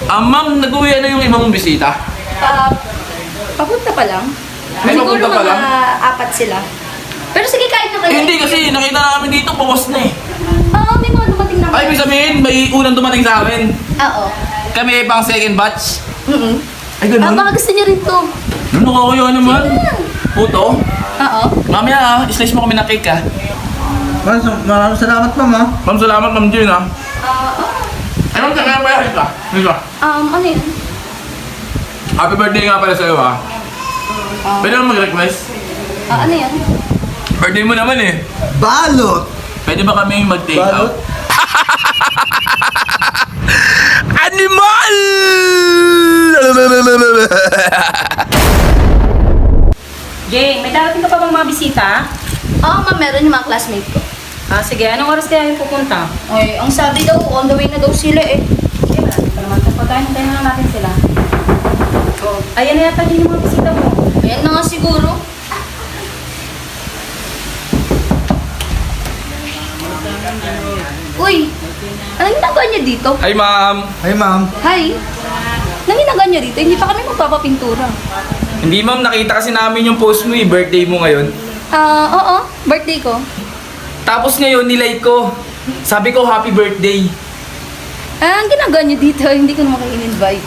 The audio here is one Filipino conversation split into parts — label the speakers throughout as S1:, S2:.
S1: Ma'am, nag-uwi na yung ibang bisita.
S2: Papunta pa lang.
S1: Ay,
S2: Siguro
S1: papunta pa
S2: mga
S1: lang?
S2: apat sila. Pero sige, kahit na kayo.
S1: Hindi kasi nakita namin dito, bawas na eh.
S2: Oo, may mga dumating na.
S1: Ay, ibig sabihin, may unang dumating sa amin.
S2: Oo.
S1: Kami pang second batch. Ay,
S2: Baka gusto niyo rin to.
S1: Ano kaya naman? Puto?
S2: Oo.
S1: Mamaya slice mo kami ng cake
S3: Maraming salamat, ma'am, ha?
S1: Ma'am, salamat, Ma'am Jane
S2: Oo.
S1: Ay, ma'am, kaya ba yan ka?
S2: Ano yun?
S1: Happy birthday nga pala sa'yo ha. Pwede naman mag-request?
S2: Ano yun?
S1: Birthday mo naman eh.
S3: Balot!
S1: Pwede ba kami mag-take
S3: Balot?
S1: out? Animal!
S4: Jane, may darating ka pa bang mga bisita?
S2: Oo, ma'am, meron yung mga classmate ko.
S4: Sige, anong oras kaya yung pupunta?
S2: Ay, ang sabi daw, on the way na daw sila eh.
S4: Okay, malapit pa naman. Pagkain na natin sila. Ayan na yata din yung mga bisita mo.
S2: Ayan na nga siguro. Uy, anong ginagawa niya dito?
S1: Hi, ma'am.
S3: Ay, ma'am.
S2: Hi. Anong ginagawa niya dito? Hindi pa kami magpapapintura.
S1: Hindi, ma'am. Nakita kasi namin yung post mo eh. Birthday mo ngayon.
S2: Oo. Birthday ko.
S1: Tapos ngayon, nilike ko. Sabi ko, happy birthday.
S2: Ang ginagawa niya dito, hindi ko naman kayo in-invite.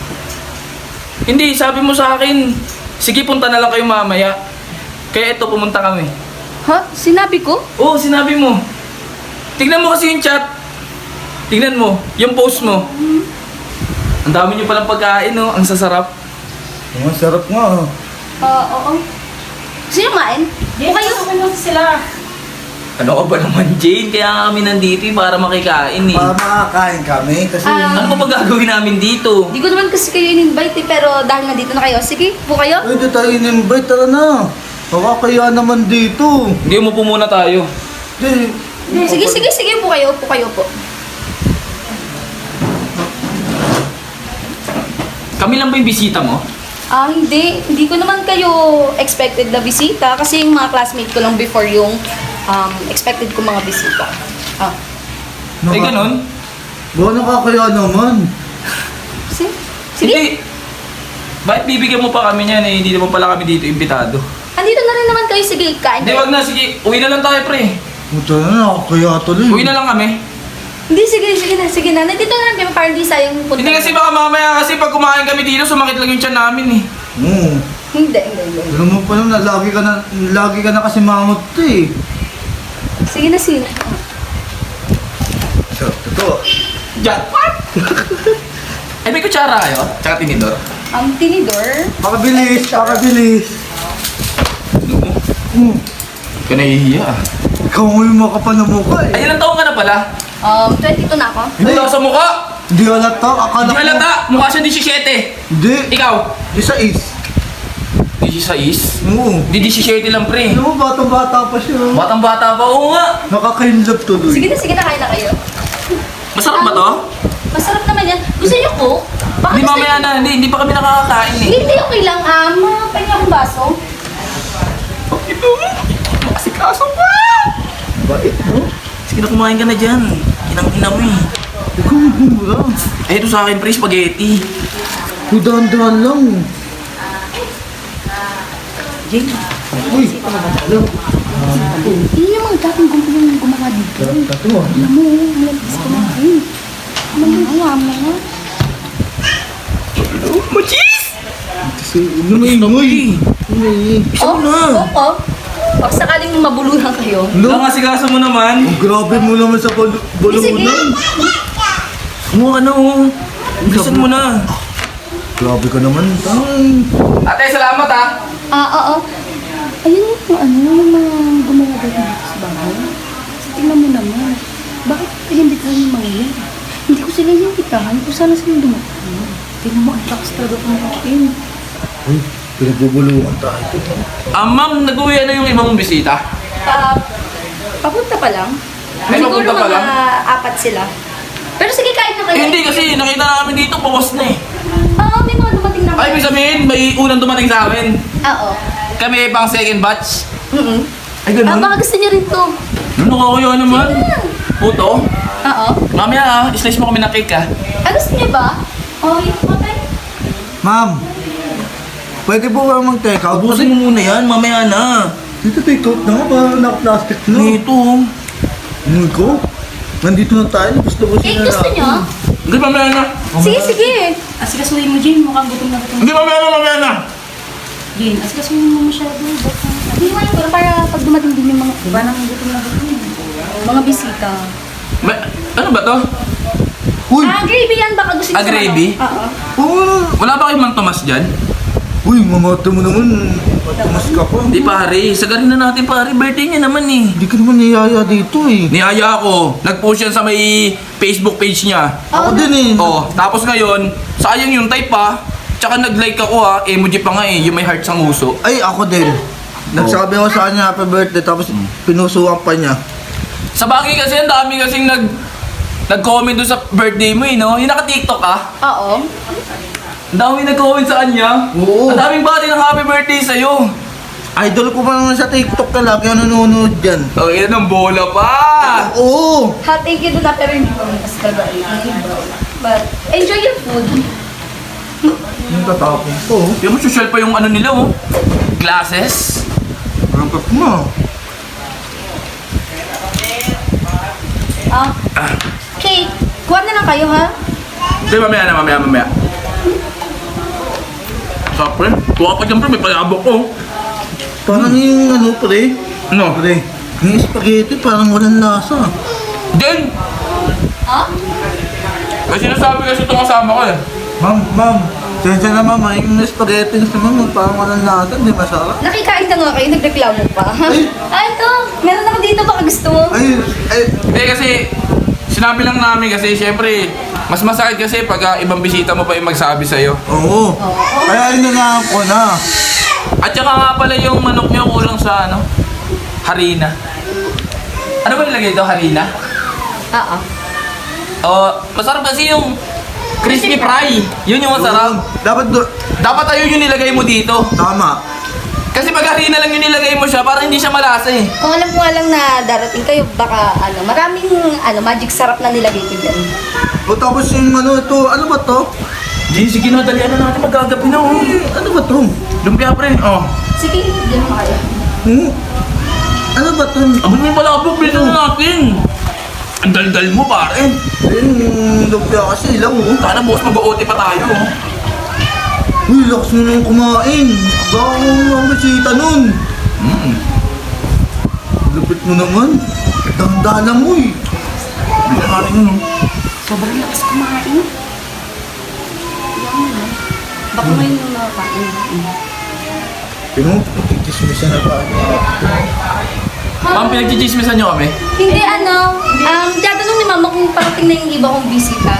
S1: Hindi, sabi mo sa akin, sige, punta na lang kayo mamaya. Kaya eto, pumunta kami.
S2: Ha? Sinabi ko?
S1: Oo, sinabi mo. Tignan mo kasi yung chat. Tignan mo, yung post mo. Ang dami niyo palang pagkain, no? Ang sasarap.
S3: Ang sarap nga,
S2: Oo. Sino kumain?
S4: Jane, kayo lang sila.
S1: Ano ka ba naman, Jane? Kaya nga kami nandito eh, para makikain eh.
S3: Para makakain kami, kasi...
S1: Ano pa gagawin namin dito?
S2: Hindi ko naman kasi kayo in-invite eh, pero dahil nandito na kayo, sige, po kayo.
S3: Pwede tayo in-invite, tara na. Kaya naman dito.
S1: Hindi mo po muna tayo.
S3: Di,
S2: Sige, po kayo, po.
S1: Kami lang ba yung bisita mo?
S2: Hindi. Hindi ko naman kayo expected na bisita kasi yung mga classmate ko lang before yung expected ko mga bisita.
S1: Eh, ganun?
S3: Ba, nakakaya naman.
S2: Sige.
S1: Hindi. Bakit bibigyan mo pa kami niyan eh? Hindi naman pala kami dito imbitado.
S2: Andito na rin naman kayo. Sige, kain
S1: Hindi,
S2: kayo.
S1: wag na. Sige, uwi na lang tayo, pre.
S3: Puta na, nakakaya tuloy.
S1: Uwi na lang kami.
S2: Hindi, sige na. Nandito na lang kayo para hindi sayang yung punta.
S1: Hindi kasi baka mamaya kasi pag kumain kami dito, sumakit lang yung tiyan namin eh.
S3: Oo.
S2: Hindi.
S3: Alam mo pa naman, lagi ka na kasi mamot to eh.
S2: Sige na.
S3: Sarap totoo.
S1: Jackpot! Ay, may kutsara kayo? Tsaka tinidor.
S2: Ang tinidor.
S3: Pakabilis.
S1: Hindi ka nahihiya ah.
S3: Ikaw ngayon makapal na mukha eh.
S1: Ay, ilang taong ka na pala?
S2: 22 na ako.
S1: Hindi ka sa mukha!
S3: Hindi halata, akala
S1: Hindi
S3: ko.
S1: halata! Mukha siya 17.
S3: Hindi.
S1: Ikaw?
S3: Di sa is.
S1: 16?
S3: Oo.
S1: Hindi 17 lang, pre.
S3: Alam mo, batang-bata pa siya.
S1: Batang-bata pa, oo nga.
S3: Nakakainlove tuloy.
S2: Sige na, kain na kayo.
S1: Masarap ba to?
S2: Masarap naman yan. Gusto niyo ko? Baka
S1: Hindi
S2: gusto
S1: mamaya
S2: niyo-
S1: na, hindi pa kami nakakakain eh.
S2: Hindi, okay lang. Pahinga akong baso.
S1: Ito, masikaso pa!
S3: Bait mo.
S1: Sige na, kumain ka na dyan. Inang-ina mo eh.
S3: Ikaw mura.
S1: Ay, ito sa akin, pre, spaghetti.
S3: Kudahan-dahan lang.
S1: Jane,
S3: Uy.
S2: Hindi yung mga dating gumawa dito.
S3: Tato ah.
S2: Alam mo, malagis ko na rin. Mamawa mo.
S1: machis!
S3: Kasi, lumayngoy.
S1: Isa mo na.
S2: Oo. Baka sakaling mabuluhan kayo.
S1: Lang asikaso mo naman.
S3: Ang grabe mo naman sa
S2: Sige.
S3: balunan.
S1: Mo ano, bilisan mo na.
S3: Grabe ka naman.
S1: Ate, salamat ah.
S2: Oo. Ayun yung mga gumawa dito sa bahay. Kasi tingnan mo naman. Bakit iimbitahan yung mga yan? Hindi ko sila iimbitahan. Kung sana sila dumating. Tingnan mo, ang lakas talaga kumain.
S3: Uy, pinagbubulungan tayo.
S1: Ma'am, nag-uwi na yung ibang bisita.
S2: Papunta pa lang.
S1: Ay,
S2: Siguro
S1: papunta pa
S2: mga
S1: lang?
S2: apat sila. Pero sige, kahit na kayo.
S1: Hindi kasi nakita namin dito, bawas na eh.
S2: Oo, may mga dumating na.
S1: Ay, ibig sabihin, may unang dumating sa amin.
S2: Oo.
S1: Kami pang second batch. Ay,
S2: Baka gusto niyo rin to.
S1: Ano kaya naman? Puto?
S2: Oo.
S1: Mamaya slice mo kami ng cake ah.
S2: Gusto niyo ba? Oh, yun po tayo.
S3: Ma'am, pwede po ba mag-take out?
S1: Ubusin mo muna yan, mamaya na.
S3: Dito take out na, parang naka-plastic na.
S1: Ito.
S3: Ano ko? Nandito na tayo, gusto
S2: Eh, gusto nyo?
S1: Hindi, mamaya na.
S2: Sige, sige.
S4: Asikasuhin mo, Jane. Mukhang gutom na gutom.
S1: Hindi, mamaya na.
S4: Jane, asikasuhin mo masyado.
S2: Hindi mo ko para pag dumating din yung mga...
S4: Diba nang gutom na gutom?
S2: Mga bisita.
S1: Ano ba to?
S3: Uy!
S2: Gravy yan. Baka gusto nyo.
S1: Gravy?
S2: Oo.
S3: Oh,
S1: Wala ba kayong Mang Tomas dyan?
S3: uy, mamata mo naman. Matamas ka pa.
S1: Hindi pare, sagarin na natin pare. Birthday niya naman eh.
S3: Hindi ka naman niyaya dito eh.
S1: Niyaya ako. Nag-post yan sa may Facebook page niya.
S3: Ako din eh.
S1: Oh, tapos ngayon, sayang yung type pa. Tsaka nag-like ako ha. Emoji pa nga eh, yung may heart sa nguso.
S3: Ay, ako din. Nagsabi ako sa kanya happy birthday tapos pinusuan pa niya.
S1: Sa bagay kasi, ang dami kasing nag-comment doon sa birthday mo eh, no? Yung naka-TikTok ah.
S2: Oo.
S1: Ang dami nag-comment sa kanya.
S3: Oo.
S1: Ang daming bati ng happy birthday sa'yo.
S3: Idol ko pa naman sa TikTok ka lagi ang nanonood dyan.
S1: Oh, yan ang bola pa.
S3: Oo.
S2: Ha, thank you doon na pero hindi ko mas kagain. But, enjoy your food.
S3: Yung tatapon ko.
S1: Yung social pa yung ano nila oh. Glasses.
S3: Rangkap mo.
S2: Cake. Kuha na lang kayo, ha?
S1: Hindi, mamaya. Sarap rin. Tuwa pa dyan pre, may palabok ko.
S3: Parang yung ano pre.
S1: Ano?
S3: Pre. Yung spaghetti parang walang lasa.
S1: Din!
S2: Ha?
S1: May sinasabi kasi itong kasama ko eh.
S3: Ma'am. Sensya na mama, yung spaghetti gusto mo parang walang lasa, hindi masarap.
S2: Nakikain na nga kayo, nagreklamo pa.
S3: Ay.
S2: Ito, meron ako dito, baka gusto mo.
S3: Ay,
S1: Hindi kasi, sinabi lang namin kasi syempre, mas masakit kasi pag ibang bisita mo pa yung magsabi sa'yo.
S3: oo. Kaya inangaan ko na.
S1: At saka nga pala yung manok nyo kulang sa ano, harina. Ano ba nilagay ito? Harina?
S2: Oo.
S1: Masarap kasi yung crispy fry. Yun yung masarap. Dapat ayun yung nilagay mo dito.
S3: Tama.
S1: Kasi pag harina lang yung nilagay mo siya, parang hindi siya malasa eh.
S2: Kung alam ko lang na darating kayo, baka maraming magic sarap na nilagay ko dyan.
S3: O tapos yung ano ito, ano ba to?
S1: Sige na, dalian na natin magagabi na oh.
S3: Ano ba to?
S1: Lumpia pre, oh.
S2: Sige, dyan mo kayo.
S3: Ano ba to?
S1: Abot mo yung palabok, bilisan na natin. Ang dal-dal mo pare.
S3: Yung lumpia kasi lang oh.
S1: Sana boss mag-OT pa tayo oh.
S3: Uy, lakas mo nang kumain. Baka ang bisita nun. Lupit mo naman. Dahan-dahan mo eh.
S1: Bilisan natin yun oh.
S2: Sobrang lakas kumain. Yan mo. Baka ngayon yung nakakain.
S3: Pero, pagkikismisa na pa.
S1: Ma'am, pinagchichismisan nyo kami?
S2: Hindi tatanong ni mama kung parating na yung iba kong bisita.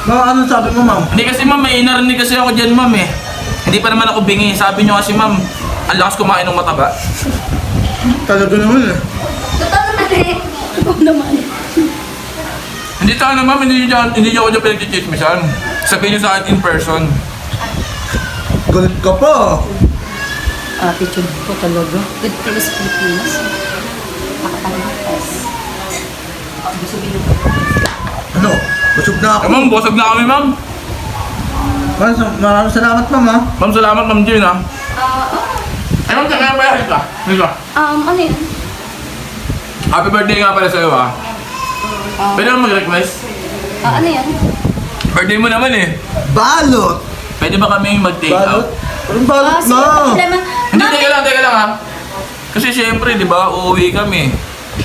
S3: Ano sabi mo, ma'am?
S1: Hindi kasi ma'am, may narinig kasi ako dyan ma'am eh. Hindi pa naman ako bingi. Sabi nyo kasi ma'am, ang lakas kumain ng mataba.
S3: Talaga naman eh.
S2: Totoo naman eh. Totoo naman.
S1: Hindi sana ma'am, hindi nyo ako dyan pinagchichismisan. Sabihin nyo sa akin in person.
S3: Galit ka pa.
S4: Attitude ko talaga.
S2: Good things Pilipinas. Nakapalakas.
S3: Ano? Busog na ako.
S1: Ma'am, busog na kami ma'am.
S3: Maraming salamat, ma'am ha.
S1: Ma'am, salamat ma'am Jean ha. Ay ma'am, kaya ba yan ka?
S2: Ano yun?
S1: Happy birthday nga pala sa'yo ha. Pwede naman mag-request?
S2: Ano yan?
S1: Birthday mo naman eh.
S3: Balot!
S1: Pwede ba kami mag-take
S3: Balot?
S1: out?
S3: Anong balot
S2: Sige,
S3: na?
S2: problema.
S1: Hindi, teka lang ha. Kasi syempre, di ba, uuwi kami.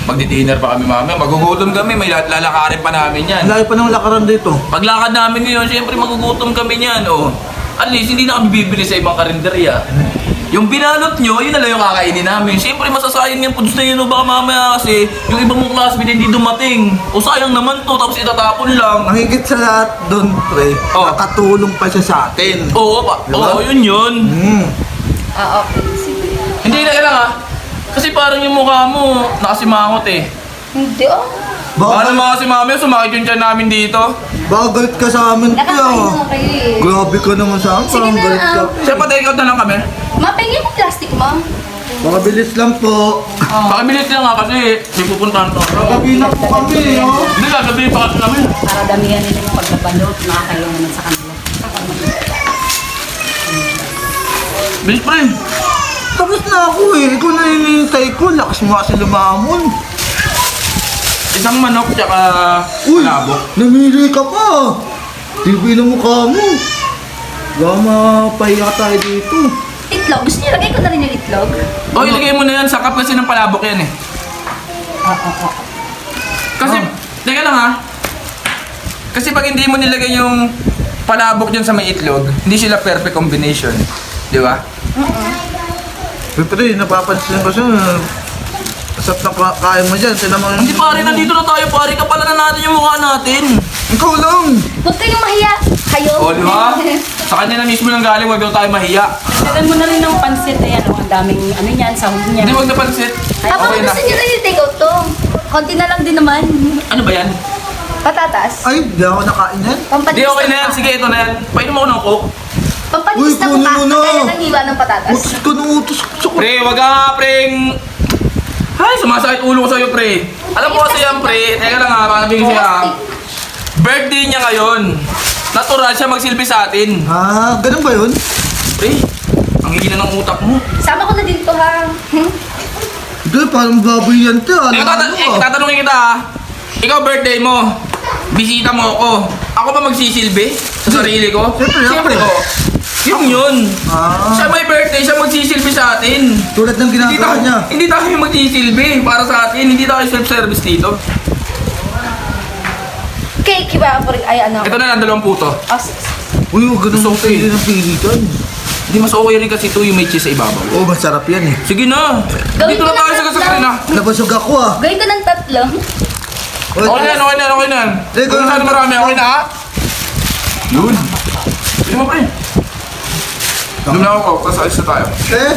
S1: Magdi-dinner pa kami mamaya, magugutom kami, may lalakarin pa namin yan.
S3: Ang laki pa ng lakaran dito.
S1: Paglakad namin ngayon, syempre magugutom kami niyan, oh. At least, hindi na kami bibili sa ibang karinderya. Yung binalot nyo, yun na lang yung kakainin namin. Siyempre, masasayang yung foods na yun, o baka mamaya kasi yung ibang mong classmate hindi dumating. O sayang naman to, tapos itatapon lang.
S3: Ang higit sa lahat doon, pre,
S1: Oh.
S3: nakatulong pa siya sa atin.
S1: Oo, pa.
S3: Diba?
S1: Oo, yun.
S2: Okay. Sige.
S1: Hindi na lang ha. Kasi parang yung mukha mo, nakasimangot eh.
S2: Hindi
S1: Paano mga si mami, sumakit yung tiyan namin dito.
S3: Baka galit ka sa amin, pre.
S2: Nakakain naman kayo eh.
S3: Grabe ka naman sa amin,
S2: Sige
S3: parang
S2: na,
S3: galit ka.
S1: Siya pa take out na lang kami.
S2: Ma, pengin mo plastic mo.
S3: Makabilis lang po.
S1: Pakibilis lang nga kasi may pupuntahan to.
S3: Kagabi na po kami, oh.
S1: Hindi gagabi pa kasi namin.
S4: Para damihan nila yung pagbabalot, nakakayo naman sa kanila.
S1: Bilis pre.
S3: Tapos na ako eh. Ikaw na hinihintay ko. Lakas mo kasi lumamon.
S1: Isang manok tsaka
S3: Uy,
S1: palabok.
S3: namili ka pa. Tibi ng mukha mo. Baka mapahiya tayo dito.
S2: Itlog. Gusto niyo lagay ko na rin yung itlog?
S1: O ilagay mo na yan, sakap kasi ng palabok yan eh. Kasi, teka lang ha. Kasi pag hindi mo nilagay yung palabok dyan sa may itlog, hindi sila perfect combination. Di ba?
S3: Siyempre, napapansin ko siya. Asap na kain mo dyan. Sila mga...
S1: Hindi pare, nandito na tayo pare. Kapala na natin yung mukha natin.
S3: Ikaw lang.
S2: Huwag kayong mahiya. Kayo.
S1: O, di ba? Sa kanya na mismo nang galing, wag daw tayo mahiya.
S4: Lagyan mo na rin ng pansit na yan, oh. Ang daming ano niyan, sahog niya.
S1: Hindi, wag na pansit.
S2: Ako,
S1: Okay na.
S2: gusto niyo na yung take out to. Konti na lang din naman.
S1: Ano ba yan?
S2: Patatas.
S3: Ay, di ako nakain yan.
S1: Hindi, okay na yan. Sige, ito na yan. Painom ako ng coke.
S2: Pampanis na
S3: Uy,
S2: mukha.
S3: kunin mo na.
S2: Kaya nang hiwa ng patatas.
S3: Utos ka ng utos sa
S1: Pre, wag ka nga, preng. Ay, sumasakit ulo ko sa'yo, pre. Alam ko kasi yan, pre. Teka lang ha, baka nabigyan siya ha. Birthday niya ngayon. Natural siya magsilbi sa atin.
S3: Ah, ganun ba yun?
S1: Pre, ang hihina ng utak mo.
S2: Sama ko na din to ha.
S3: Hindi, parang baboy yan te.
S1: Tatanungin kita ha. Ikaw birthday mo. Bisita mo ako. Ako ba magsisilbi sa sarili ko?
S3: Siyempre, ako.
S1: ko. Yung yun.
S3: Ah,
S1: Siya may birthday, siya magsisilbi sa atin.
S3: tulad ng ginagawa niya.
S1: Hindi tayo magsisilbi para sa atin. Hindi tayo self-service dito.
S2: Cake, hiwa ko rin. Ay, ano.
S1: Ito na lang, 2 puto.
S2: Oh, sis.
S3: Uy, huwag ganun
S1: Gusto
S3: mo
S1: ko eh.
S3: pili ng pili dyan.
S1: Hindi mas okay rin kasi ito yung may cheese sa ibabaw.
S3: Oo, masarap yan eh.
S1: Sige na.
S2: Gawin
S1: Dito
S2: ko
S1: na
S2: na
S1: tayo sa
S2: tatlo.
S1: kasakrin ha.
S3: Nabasog ako ah.
S2: Gawin ko ng 3.
S3: Uy,
S1: Okay na yan, okay na yan, okay na yan.
S3: Eh,
S1: Kung saan marami, okay na ha? Yun. Sige mo pre. Doon na ako, tapos alis na tayo.
S3: Eh,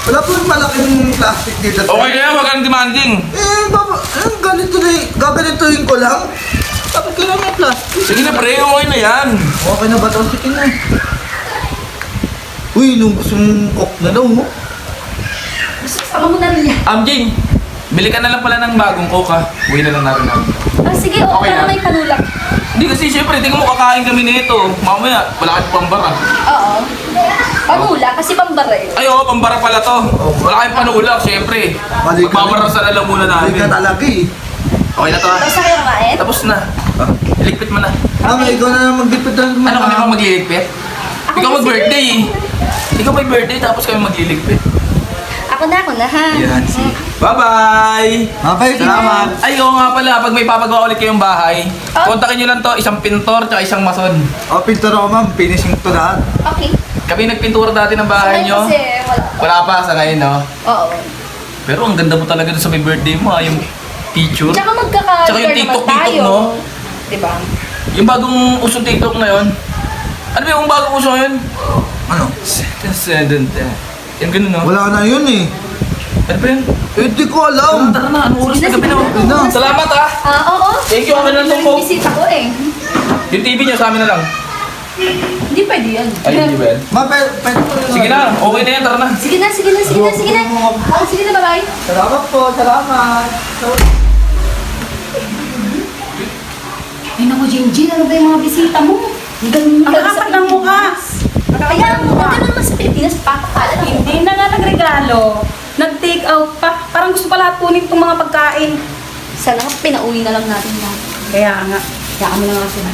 S3: wala po yung malaking plastic dito.
S1: Okay na yan, wag kang demanding.
S3: Eh, baba, ganito na eh. Gaganituhin ko lang. Tapos kailangan may plastic.
S1: Sige na pre, okay na yan.
S3: Okay na ba ito? Sige na. Uy, nung gusto mong cook na daw mo.
S2: Sama mo na rin yan.
S1: Jing, bili ka na lang pala ng bagong coke ha. Uwi na lang natin namin.
S2: Ah, sige, oo,
S1: Okay
S2: para
S1: na.
S2: may panulak.
S1: Hindi kasi syempre, tingnan mo kakain kami nito. Mamaya, wala kayong pambara.
S2: Oo. Panulak, kasi pambara eh.
S1: Ay oo, pambara pala to. Wala kayong panulak, syempre.
S3: Mali ka
S1: Magpaparasan na lang muna
S3: Hindi ka
S1: namin.
S3: talaga eh.
S1: Okay na to ha.
S2: Tapos na kayo kumain?
S1: Tapos na. Iligpit mo na.
S3: Ah, ikaw na lang maglipid na naman.
S1: Ano kami pa magliligpit? Ikaw mag-birthday eh. Ikaw may birthday tapos kami magliligpit.
S2: Ako na ha.
S1: Yan, sige. Bye-bye!
S3: Mabay, salamat.
S1: Ay, oo nga pala, pag may papagawa ulit kayong bahay,
S2: Oh.
S1: kontakin nyo lang to, isang pintor tsaka isang mason.
S3: O, pintor ako ma'am. Finishing to lahat.
S2: Okay.
S1: Kami nagpintura dati ng bahay nyo.
S2: Kasi wala.
S1: Wala pa sa ngayon, no?
S2: Oo.
S1: Pero ang ganda mo talaga dun sa may birthday mo, yung picture.
S2: Tsaka magkaka-share
S1: Tsaka yung
S2: naman
S1: TikTok,
S2: tayo.
S1: no?
S2: Diba?
S1: Yung bagong usong TikTok na yun. Ano ba yung bagong uso ngayon?
S3: Ano?
S1: Yung ganun, no?
S3: Wala na yun eh.
S1: Ano ba yun?
S3: Eh, di ko alam.
S1: Tara na, ano oras na gabi na?
S3: na.
S1: Salamat ah!
S2: Ah, oo.
S1: Thank you, kami na lang po.
S2: Bisita ko eh.
S1: Yung TV nyo sa amin na lang.
S2: Hindi pwede yan.
S1: Ay, hindi ba yan?
S3: Ma, pwede ko na.
S1: Sige na, okay na yan, tara na.
S2: Sige na, sige na, sige na, sige na. Oh, sige na, bye-bye.
S3: Salamat po, salamat.
S2: Ay, naku, Jinjin, ano ba yung mga bisita mo? Ang ganda
S4: Ang kakapal ng mukha.
S2: Kaya, ang ganda naman sa Pilipinas, pakakalan.
S4: Hindi na nga nagregalo. Nag-take out pa. Parang gusto pa lahat kunin itong mga pagkain.
S2: Sana pinauwi na lang natin yan.
S4: Kaya nga. Kaya kami na nga sila.